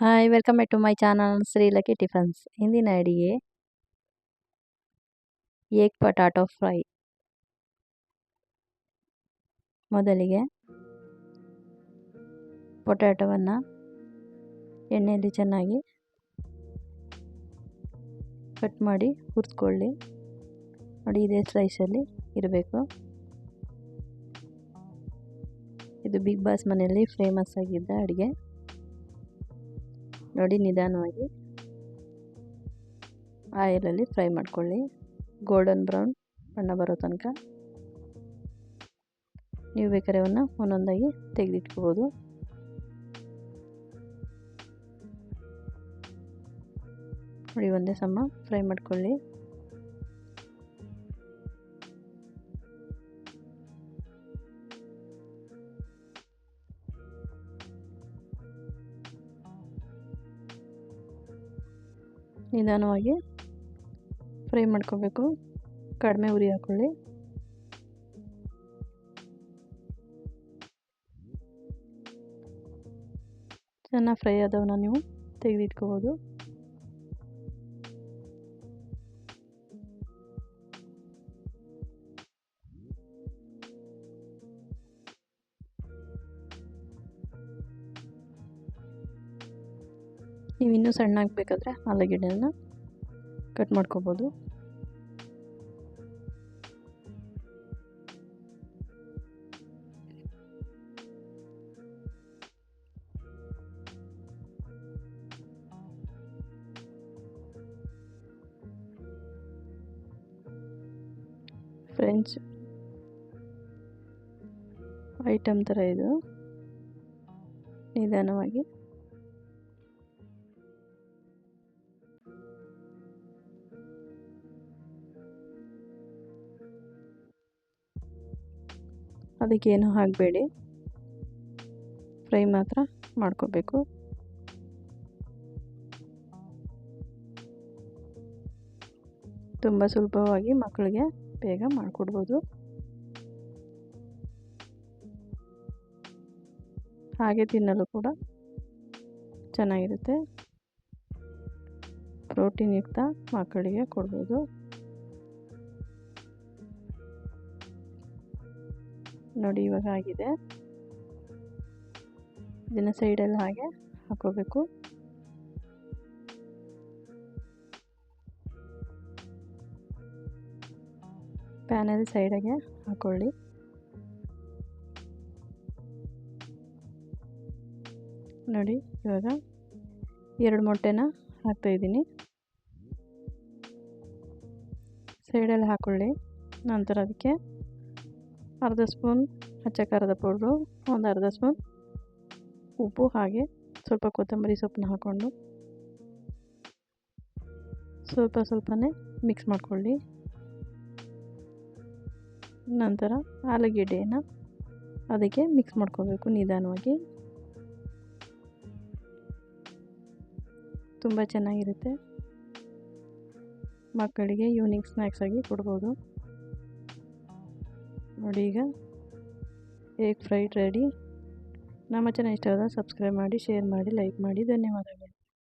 Hi welcome back to my channel Shri lucky tiffins. ಇಂದಿನ ಅಡಿಗೆ egg potato fry. ಮೊದಲಿಗೆ ಪೊಟ್ಯಾಟೊವನ್ನು ಎಣ್ಣೆಯಲ್ಲಿ ಚೆನ್ನಾಗಿ ಕಟ್ ಮಾಡಿ ಹುರಿಸ್ಕೊಳ್ಳಿ. ನೋಡಿ, ಇದೇ ಸ್ಲೈಸಲ್ಲಿ ಇರಬೇಕು. ಇದು ಬಿಗ್ ಬಾಸ್ ಮನೆಯಲ್ಲಿ ಫೇಮಸ್ ಆಗಿದ್ದ ಅಡುಗೆ. ನೋಡಿ, ನಿಧಾನವಾಗಿ ಆಯಿಲಲ್ಲಿ ಫ್ರೈ ಮಾಡ್ಕೊಳ್ಳಿ, ಗೋಲ್ಡನ್ ಬ್ರೌನ್ ಬಣ್ಣ ಬರೋ ತನಕ. ನೀವು ಬೇಕಾದ್ರೆ ಅವನ್ನ ಒಂದೊಂದಾಗಿ ತೆಗೆದಿಟ್ಕೋಬೋದು. ನೋಡಿ, ಒಂದೇ ಸಮ ಫ್ರೈ ಮಾಡ್ಕೊಳ್ಳಿ. ನಿಧಾನವಾಗಿ ಫ್ರೈ ಮಾಡ್ಕೋಬೇಕು, ಕಡಿಮೆ ಉರಿ ಹಾಕೊಳ್ಳಿ. ಚೆನ್ನಾಗಿ ಫ್ರೈ ಆದವನ್ನ ನೀವು ತೆಗೆದಿಟ್ಕೋಬೋದು. ನೀವು ಇನ್ನೂ ಸಣ್ಣ ಹಾಕಬೇಕಾದ್ರೆ ಆಲೂಗೆಡ್ಡೆನ ಕಟ್ ಮಾಡ್ಕೋಬೋದು. ಫ್ರೆಂಚ್ ಐಟಮ್ ಥರ ಇದು. ನಿಧಾನವಾಗಿ ಅದಕ್ಕೇನು ಹಾಕಬೇಡಿ, ಫ್ರೈ ಮಾತ್ರ ಮಾಡ್ಕೋಬೇಕು. ತುಂಬ ಸುಲಭವಾಗಿ ಮಕ್ಕಳಿಗೆ ಬೇಗ ಮಾಡಿಕೊಡ್ಬೋದು. ಹಾಗೆ ತಿನ್ನಲು ಕೂಡ ಚೆನ್ನಾಗಿರುತ್ತೆ. ಪ್ರೋಟೀನ್ ಯುಕ್ತ ಮಕ್ಕಳಿಗೆ ಕೊಡ್ಬೋದು. ನೋಡಿ, ಇವಾಗ ಆಗಿದೆ. ಇದನ್ನು ಸೈಡಲ್ಲಿ ಹಾಗೆ ಹಾಕೋಬೇಕು. ಪ್ಯಾನಲ್ಲಿ ಸೈಡಿಗೆ ಹಾಕೊಳ್ಳಿ. ನೋಡಿ, ಇವಾಗ 2 ಮೊಟ್ಟೆನ ಹಾಕ್ತಾಯಿದ್ದೀನಿ. ಸೈಡಲ್ಲಿ ಹಾಕೊಳ್ಳಿ. ನಂತರ ಅದಕ್ಕೆ ಅರ್ಧ ಸ್ಪೂನ್ ಅಚ್ಚ ಖಾರದ ಪೌಡ್ರು, ಒಂದು ಅರ್ಧ ಸ್ಪೂನ್ ಉಪ್ಪು, ಹಾಗೆ ಸ್ವಲ್ಪ ಕೊತ್ತಂಬರಿ ಸೊಪ್ಪನ್ನ ಹಾಕ್ಕೊಂಡು ಸ್ವಲ್ಪನೇ ಮಿಕ್ಸ್ ಮಾಡ್ಕೊಳ್ಳಿ. ನಂತರ ಆಲೂಗೆಡ್ಡೆಯನ್ನು ಅದಕ್ಕೆ ಮಿಕ್ಸ್ ಮಾಡ್ಕೋಬೇಕು ನಿಧಾನವಾಗಿ. ತುಂಬ ಚೆನ್ನಾಗಿರುತ್ತೆ. ಮಕ್ಕಳಿಗೆ ಈವ್ನಿಂಗ್ ಸ್ನ್ಯಾಕ್ಸ್ ಆಗಿ ಕೊಡ್ಬೋದು. ನೋಡಿ, ಈಗ ಎಗ್ ಫ್ರೈಡ್ ರೆಡಿ. ನಮ್ಮ ಚಾನಲ್ ಇಷ್ಟ ಆದರೆ ಸಬ್ಸ್ಕ್ರೈಬ್ ಮಾಡಿ, ಶೇರ್ ಮಾಡಿ, ಲೈಕ್ ಮಾಡಿ. ಧನ್ಯವಾದಗಳು.